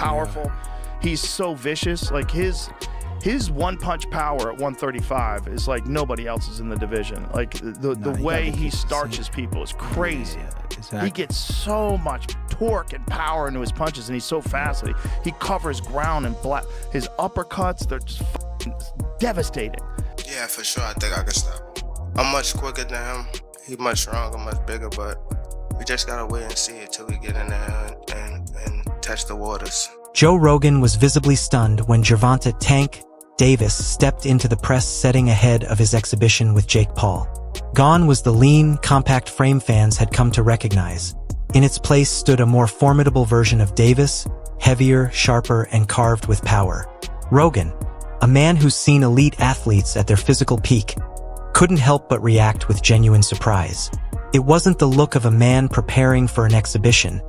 powerful. He's so vicious. Like his one-punch power at 135 is like nobody else's in the division. Like the way he starches people is crazy. Exactly. He gets so much torque and power into his punches, and he's so fast that he covers ground and his uppercuts, they're just devastating. Yeah, for sure. I think I can stop him. I'm much quicker than him. He's much stronger, much bigger, but we just gotta wait and see it till we get in there and test the waters. Joe Rogan was visibly stunned when Gervonta "Tank" Davis stepped into the press setting ahead of his exhibition with Jake Paul. Gone was the lean, compact frame fans had come to recognize. In its place stood a more formidable version of Davis, heavier, sharper, and carved with power. Rogan, a man who's seen elite athletes at their physical peak, couldn't help but react with genuine surprise. It wasn't the look of a man preparing for an exhibition.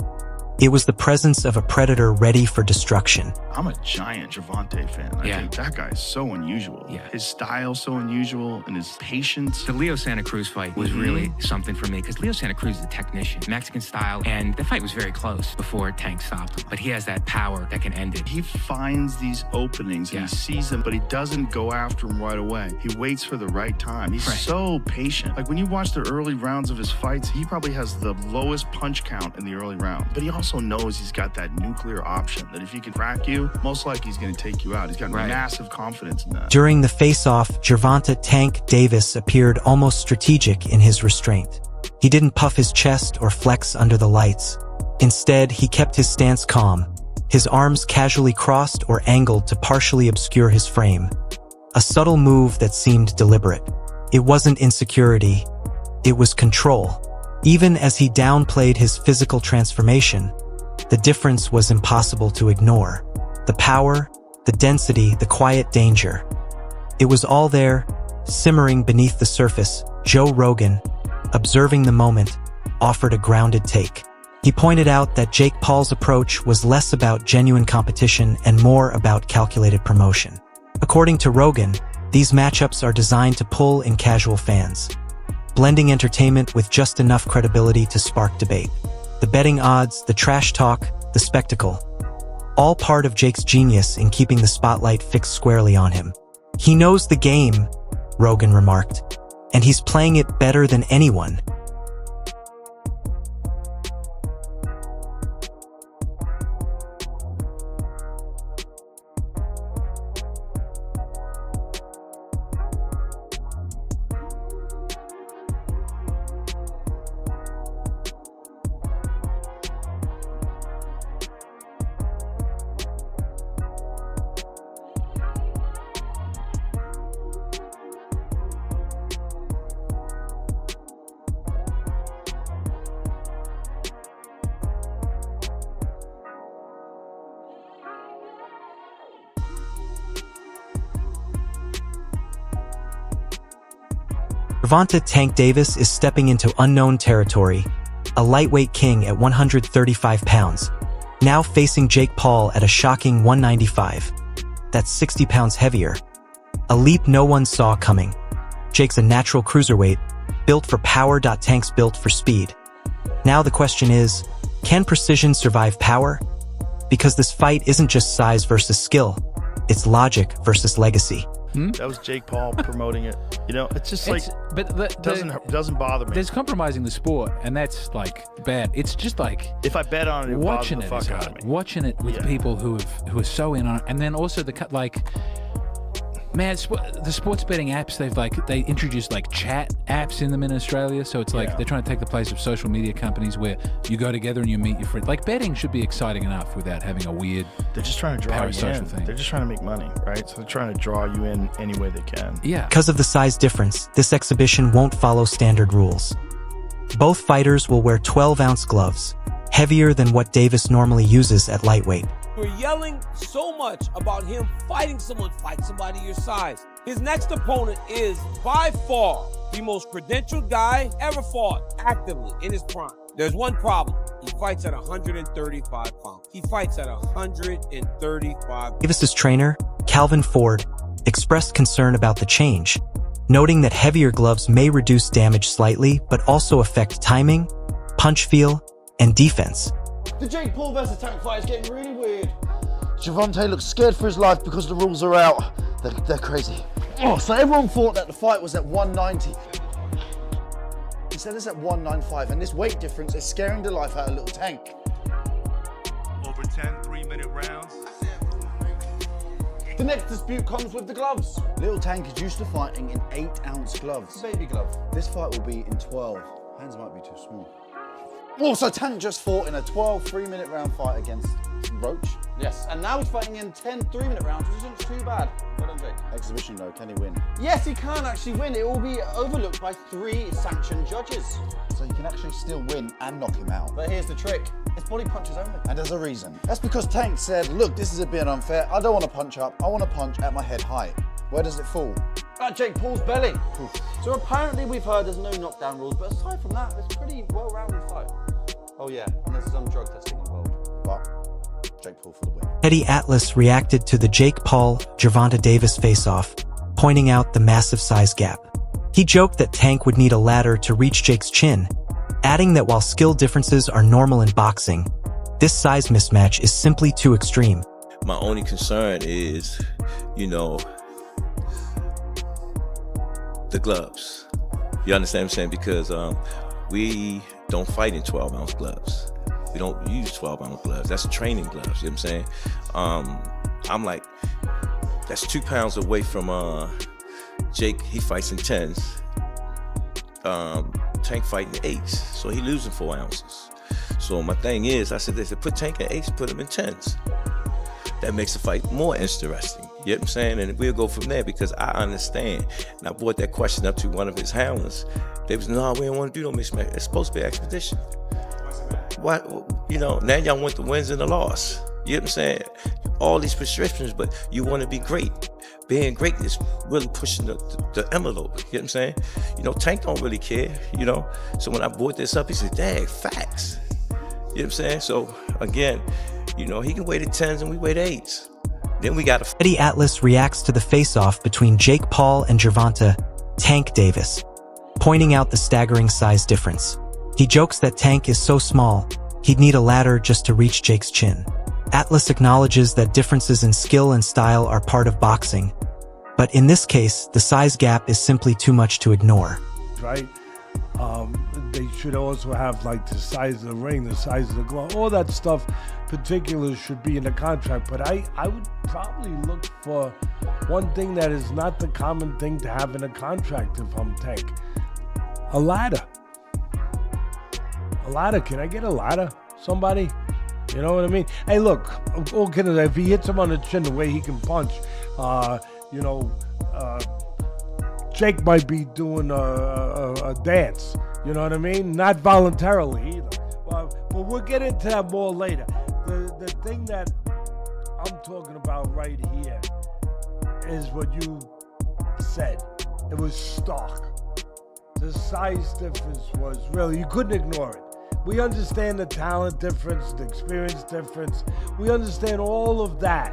It was the presence of a predator ready for destruction. I'm a giant Gervonta fan. I think that guy is so unusual. Yeah. His style's so unusual, and his patience. The Leo Santa Cruz fight was really something for me, because Leo Santa Cruz is a technician, Mexican style, and the fight was very close before Tank stopped him. But he has that power that can end it. He finds these openings, and he sees them, but he doesn't go after them right away. He waits for the right time. He's so patient. Like when you watch the early rounds of his fights, he probably has the lowest punch count in the early round. But he also knows he's got that nuclear option, that if he can crack you, most likely he's going to take you out. He's got massive confidence in that. During the face-off, Gervonta "Tank" Davis appeared almost strategic in his restraint. He didn't puff his chest or flex under the lights. Instead, he kept his stance calm, his arms casually crossed or angled to partially obscure his frame. A subtle move that seemed deliberate. It wasn't insecurity, it was control. Even as he downplayed his physical transformation, the difference was impossible to ignore. The power, the density, the quiet danger. It was all there, simmering beneath the surface. Joe Rogan, observing the moment, offered a grounded take. He pointed out that Jake Paul's approach was less about genuine competition and more about calculated promotion. According to Rogan, these matchups are designed to pull in casual fans, blending entertainment with just enough credibility to spark debate. The betting odds, the trash talk, the spectacle. All part of Jake's genius in keeping the spotlight fixed squarely on him. He knows the game, Rogan remarked, and he's playing it better than anyone. Gervonta "Tank" Davis is stepping into unknown territory, a lightweight king at 135 pounds, now facing Jake Paul at a shocking 195. That's 60 pounds heavier. A leap no one saw coming. Jake's a natural cruiserweight, built for power. Tank's built for speed. Now the question is, can precision survive power? Because this fight isn't just size versus skill, it's logic versus legacy. That was Jake Paul promoting it. You know, it's just doesn't bother me. There's compromising the sport, and that's like bad. It's just like if I bet on it, it watching bothers the fuck out of me. Watching it with people who are so in on it, and then also man, the sports betting apps, they introduced like chat apps in them in Australia, so it's like they're trying to take the place of social media companies where you go together and you meet your friends. Like betting should be exciting enough without having a weird. They're just trying to draw you in. Thing. They're just trying to make money, right? So they're trying to draw you in any way they can. Yeah. Because of the size difference, this exhibition won't follow standard rules. Both fighters will wear 12-ounce gloves, heavier than what Davis normally uses at lightweight. We're yelling so much about him fighting somebody your size. His next opponent is by far the most credentialed guy ever fought actively in his prime. There's one problem. He fights at 135 pounds. He fights at 135. Davis's trainer, Calvin Ford, expressed concern about the change, noting that heavier gloves may reduce damage slightly, but also affect timing, punch feel, and defense. The Jake Paul versus Tank fight is getting really weird. Gervonta looks scared for his life because the rules are out. They're crazy. Oh, so everyone thought that the fight was at 190. Instead it's at 195, and this weight difference is scaring the life out of Little Tank. Over 10 3-minute rounds. The next dispute comes with the gloves. Little Tank is used to fighting in 8-ounce gloves. Baby glove. This fight will be in 12. Hands might be too small. Also, Tank just fought in a 12 3-minute round fight against Roach. Yes, and now he's fighting in 10 3-minute rounds, which isn't too bad. Well done, Jake. Exhibition though, can he win? Yes, he can actually win. It will be overlooked by 3 sanctioned judges. So he can actually still win and knock him out. But here's the trick. It's body punches only. And there's a reason. That's because Tank said, look, this is a bit unfair. I don't want to punch up. I want to punch at my head height. Where does it fall? At Jake Paul's belly. Oof. So apparently we've heard there's no knockdown rules, but aside from that, it's a pretty well-rounded fight. Oh yeah, and there's some drug testing involved. But Jake Paul for the win. Eddie Atlas reacted to the Jake Paul-Gervonta Davis face-off, pointing out the massive size gap. He joked that Tank would need a ladder to reach Jake's chin, adding that while skill differences are normal in boxing, this size mismatch is simply too extreme. My only concern is, the gloves. You understand what I'm saying? Because we don't fight in 12-ounce gloves. We don't use 12-ounce gloves. That's training gloves, you know what I'm saying? I'm like, that's 2 pounds away from Jake. He fights in 10s. Tank fighting 8s, so he losing 4 ounces. So my thing is, I said, they said, put Tank in 8s, put him in 10s. That makes the fight more interesting. You know what I'm saying? And we'll go from there because I understand. And I brought that question up to one of his handlers. They was, no, we don't want to do no mismatch. It's supposed to be expedition. What, now y'all want the wins and the loss. You know what I'm saying? All these prescriptions, but you want to be great. Being great is really pushing the envelope. You know what I'm saying? Tank don't really care, So when I brought this up, he said, dang, facts. You know what I'm saying? So again, he can weigh the 10s and we weigh the 8s. Then we got Eddie Atlas reacts to the face-off between Jake Paul and Gervonta Tank Davis, pointing out the staggering size difference. He jokes that Tank is so small, he'd need a ladder just to reach Jake's chin. Atlas acknowledges that differences in skill and style are part of boxing, but in this case, the size gap is simply too much to ignore. Right? They should also have like the size of the ring, the size of the glove, all that stuff. Particulars should be in the contract, but I would probably look for one thing that is not the common thing to have in a contract if I'm Tank. A ladder. A ladder. Can I get a ladder? Somebody? You know what I mean? Hey, look, all kidding, if he hits him on the chin the way he can punch, Jake might be doing a dance. You know what I mean? Not voluntarily either. But we'll get into that more later. The thing that I'm talking about right here is what you said. It was stark. The size difference was really, you couldn't ignore it. We understand the talent difference, the experience difference. We understand all of that.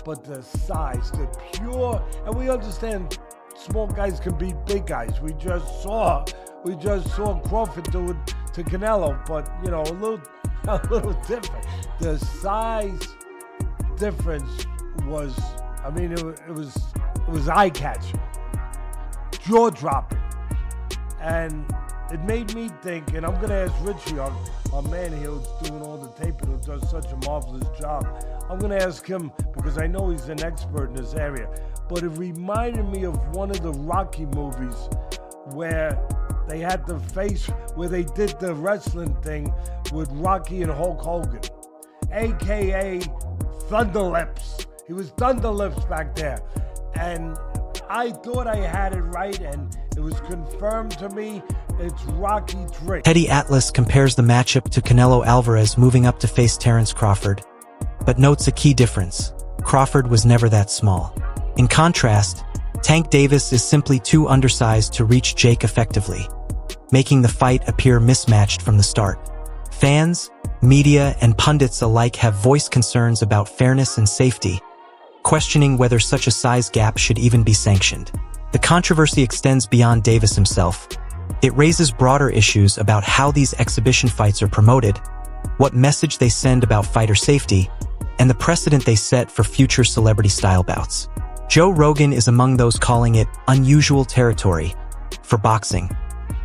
But the size, the pure, and we understand small guys can beat big guys. We just saw Crawford do it to Canelo, but a little different. The size difference was, it was eye-catching, jaw-dropping, and it made me think. And I'm gonna ask Richie, our man here who's doing all the taping, who does such a marvelous job. I'm gonna ask him because I know he's an expert in this area. But it reminded me of one of the Rocky movies where they had the face, where they did the wrestling thing with Rocky and Hulk Hogan, AKA Thunderlips. He was Thunderlips back there. And I thought I had it right, and it was confirmed to me. It's Rocky III. Eddie Atlas compares the matchup to Canelo Alvarez moving up to face Terence Crawford, but notes a key difference. Crawford was never that small. In contrast, Tank Davis is simply too undersized to reach Jake effectively, making the fight appear mismatched from the start. Fans, media, and pundits alike have voiced concerns about fairness and safety, questioning whether such a size gap should even be sanctioned. The controversy extends beyond Davis himself. It raises broader issues about how these exhibition fights are promoted, what message they send about fighter safety, and the precedent they set for future celebrity-style bouts. Joe Rogan is among those calling it unusual territory for boxing,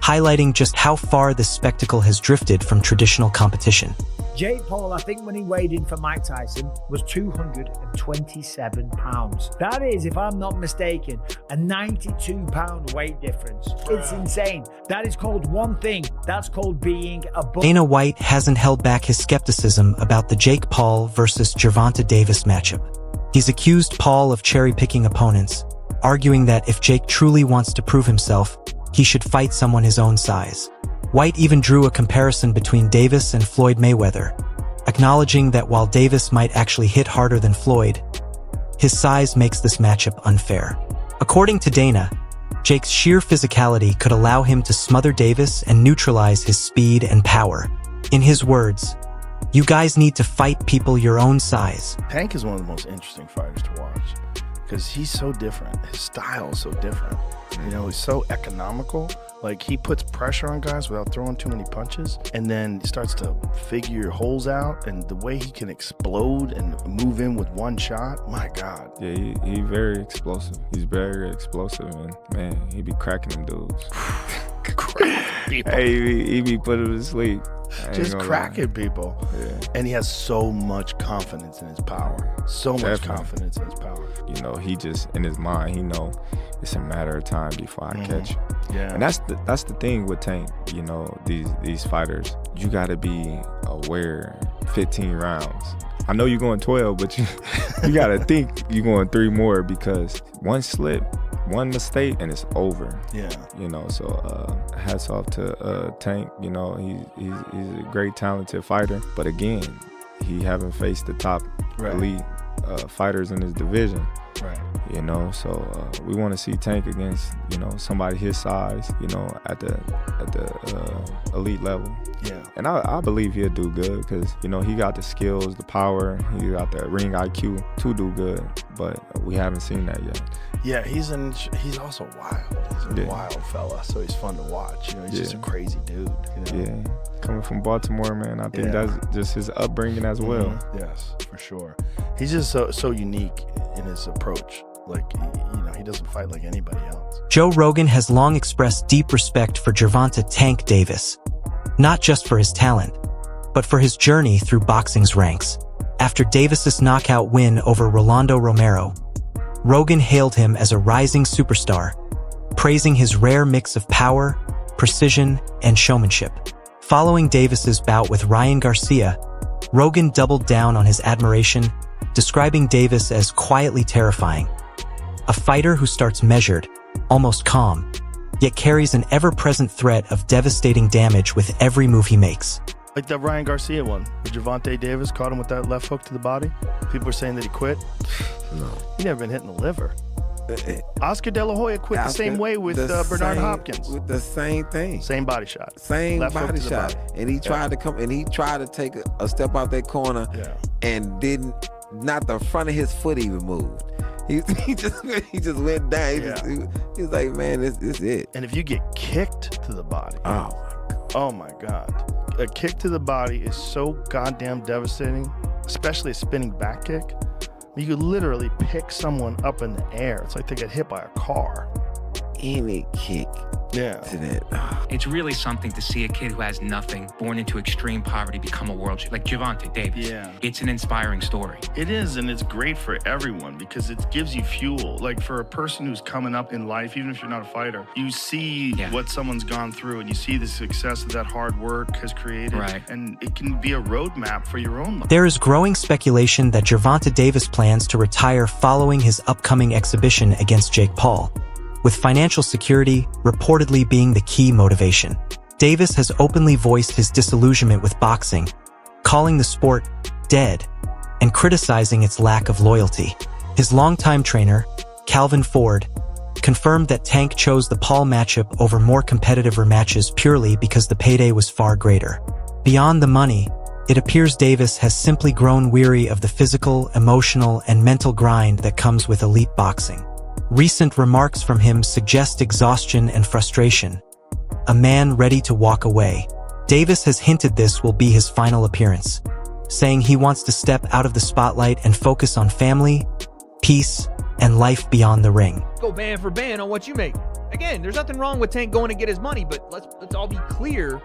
highlighting just how far this spectacle has drifted from traditional competition. Jake Paul, I think when he weighed in for Mike Tyson, was 227 pounds. That is, if I'm not mistaken, a 92-pound weight difference. It's insane. That is called one thing. That's called being a bull. Dana White hasn't held back his skepticism about the Jake Paul versus Gervonta Davis matchup. He's accused Paul of cherry-picking opponents, arguing that if Jake truly wants to prove himself, he should fight someone his own size. White even drew a comparison between Davis and Floyd Mayweather, acknowledging that while Davis might actually hit harder than Floyd, his size makes this matchup unfair. According to Dana, Jake's sheer physicality could allow him to smother Davis and neutralize his speed and power. In his words, "You guys need to fight people your own size." Tank is one of the most interesting fighters to watch because he's so different. His style is so different. You know, he's so economical. Like, he puts pressure on guys without throwing too many punches, and then he starts to figure holes out, and the way he can explode and move in with one shot, my God. Yeah, he very explosive. He's very explosive, and man, he be cracking them dudes. Hey, he be putting them to sleep. Just cracking people. Yeah. And he has so much confidence in his power. So much confidence in his power. You know, he just, in his mind, he know it's a matter of time before I catch you. Yeah. And that's the thing with Tank, you know, these fighters. You gotta be aware 15 rounds. I know you're going 12, but you gotta think you're going 3 more, because one slip, one mistake, and it's over. Yeah. You know, so hats off to Tank. You know, he's a great, talented fighter. But again, he haven't faced the top elite fighters in his division. Right. You know, so we want to see Tank against, you know, somebody his size, you know, at the elite level. Yeah. And I believe he'll do good, because, you know, he got the skills, the power, he got the ring IQ to do good, but we haven't seen that yet. Yeah, he's also wild. He's a wild fella, so he's fun to watch. You know, he's just a crazy dude. You know? Yeah. Coming from Baltimore, man, I think that's just his upbringing as well. Yes, for sure. He's just so unique in his approach. Like, you know, he doesn't fight like anybody else. Joe Rogan has long expressed deep respect for Gervonta "Tank" Davis, not just for his talent, but for his journey through boxing's ranks. After Davis's knockout win over Rolando Romero, Rogan hailed him as a rising superstar, praising his rare mix of power, precision, and showmanship. Following Davis's bout with Ryan Garcia, Rogan doubled down on his admiration, describing Davis as quietly terrifying. A fighter who starts measured, almost calm, yet carries an ever-present threat of devastating damage with every move he makes. Like that Ryan Garcia one, Gervonta Davis caught him with that left hook to the body. People were saying that he quit. No. He never been hit in the liver. Oscar De La Hoya quit the same way with Bernard Hopkins. With the same thing. Same body shot. Same left body shot. And he tried to come, and he tried to take a step out that corner and not the front of his foot even moved. He just went down. He was like, man, this is it. And if you get kicked to the body. Oh my God. A kick to the body is so goddamn devastating, especially a spinning back kick. You could literally pick someone up in the air. It's like they get hit by a car. Any kick to that. It's really something to see a kid who has nothing, born into extreme poverty, become a world champion, like Gervonta Davis. Yeah. It's an inspiring story. It is, and it's great for everyone because it gives you fuel. Like, for a person who's coming up in life, even if you're not a fighter, you see what someone's gone through, and you see the success that hard work has created. Right. And it can be a roadmap for your own life. There is growing speculation that Gervonta Davis plans to retire following his upcoming exhibition against Jake Paul, with financial security reportedly being the key motivation. Davis has openly voiced his disillusionment with boxing, calling the sport dead and criticizing its lack of loyalty. His longtime trainer, Calvin Ford, confirmed that Tank chose the Paul matchup over more competitive rematches purely because the payday was far greater. Beyond the money, it appears Davis has simply grown weary of the physical, emotional, and mental grind that comes with elite boxing. Recent remarks from him suggest exhaustion and frustration, a man ready to walk away. Davis has hinted this will be his final appearance, saying he wants to step out of the spotlight and focus on family, peace, and life beyond the ring. Go band for band on what you make. Again, there's nothing wrong with Tank going to get his money, but let's all be clear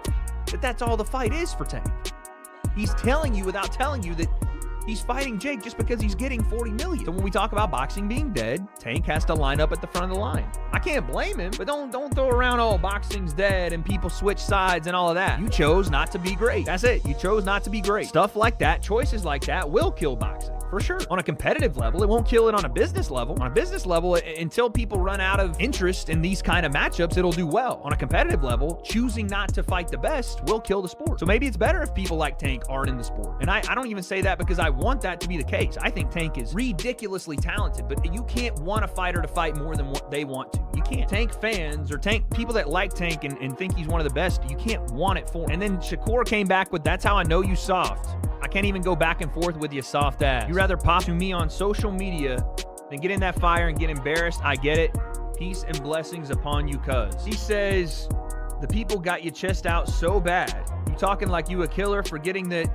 that that's all the fight is for Tank. He's telling you without telling you that he's fighting Jake just because he's getting $40 million. So when we talk about boxing being dead, Tank has to line up at the front of the line. I can't blame him, but don't throw around, oh, boxing's dead and people switch sides and all of that. You chose not to be great. That's it. You chose not to be great. Stuff like that, choices like that will kill boxing. For sure. On a competitive level, it won't kill it on a business level. On a business level, until people run out of interest in these kind of matchups, it'll do well. On a competitive level, choosing not to fight the best will kill the sport. So maybe it's better if people like Tank aren't in the sport. And I don't even say that because I want that to be the case. I think Tank is ridiculously talented, but you can't want a fighter to fight more than what they want to. You can't. Tank fans or Tank people that like Tank and think he's one of the best, you can't want it for him. And then Shakur came back with, that's how I know you soft. I can't even go back and forth with you soft ass. You rather pop to me on social media than get in that fire and get embarrassed. I get it. Peace and blessings upon you, cuz. He says, the people got your chest out so bad. You talking like you a killer, forgetting that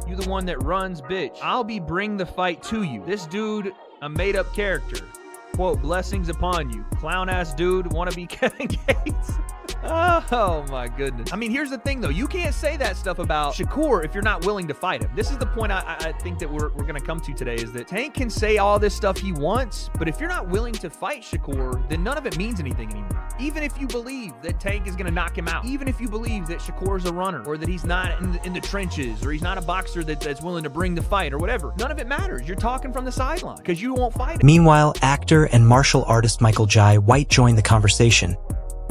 you the one that runs, bitch. I'll be bring the fight to you. This dude, a made-up character. Quote, blessings upon you. Clown-ass dude, wanna be Kevin Gates. Oh my goodness. I mean, here's the thing though. You can't say that stuff about Shakur if you're not willing to fight him. This is the point I think that we're going to come to today, is that Tank can say all this stuff he wants, but if you're not willing to fight Shakur, then none of it means anything anymore. Even if you believe that Tank is going to knock him out, even if you believe that Shakur's a runner, or that he's not in the trenches, or he's not a boxer that's willing to bring the fight, or whatever, none of it matters. You're talking from the sideline because you won't fight him. Meanwhile, actor and martial artist Michael Jai White joined the conversation,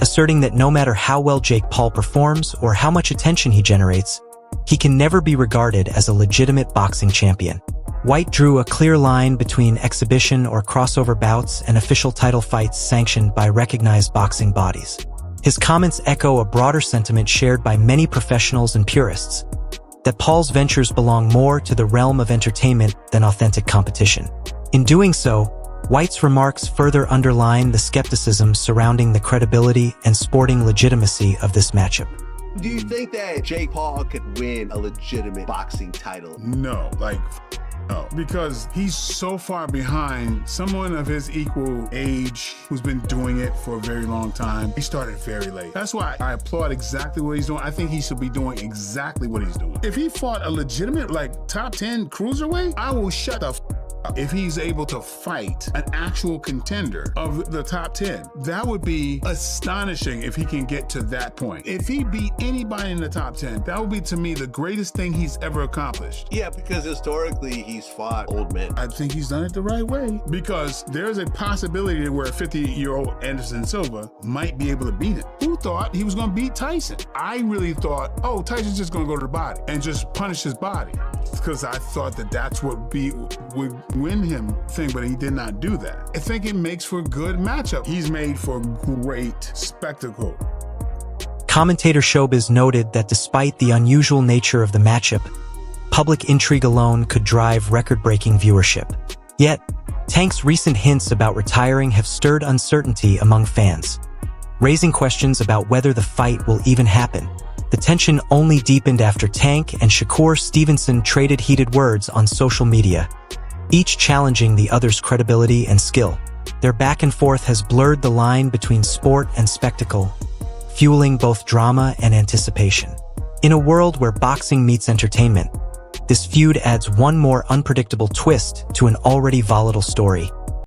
asserting that no matter how well Jake Paul performs or how much attention he generates, he can never be regarded as a legitimate boxing champion. White drew a clear line between exhibition or crossover bouts and official title fights sanctioned by recognized boxing bodies. His comments echo a broader sentiment shared by many professionals and purists, that Paul's ventures belong more to the realm of entertainment than authentic competition. In doing so, White's remarks further underline the skepticism surrounding the credibility and sporting legitimacy of this matchup. Do you think that Jake Paul could win a legitimate boxing title? No, no, because he's so far behind someone of his equal age who's been doing it for a very long time. He started very late. That's why I applaud exactly what he's doing. I think he should be doing exactly what he's doing. If he fought a legitimate, top 10 cruiserweight, I will shut the if he's able to fight an actual contender of the top 10. That would be astonishing if he can get to that point. If he beat anybody in the top 10, that would be, to me, the greatest thing he's ever accomplished. Yeah, because historically he's fought old men. I think he's done it the right way, because there's a possibility where a 50-year-old Anderson Silva might be able to beat him. Who thought he was going to beat Tyson? I really thought, oh, Tyson's just going to go to the body and just punish his body, because I thought that that's what would win him thing, but he did not do that. I think it makes for a good matchup. He's made for great spectacle. Commentator Showbiz noted that despite the unusual nature of the matchup, public intrigue alone could drive record-breaking viewership. Yet, Tank's recent hints about retiring have stirred uncertainty among fans, raising questions about whether the fight will even happen. The tension only deepened after Tank and Shakur Stevenson traded heated words on social media, each challenging the other's credibility and skill. Their back and forth has blurred the line between sport and spectacle, fueling both drama and anticipation. In a world where boxing meets entertainment, this feud adds one more unpredictable twist to an already volatile story.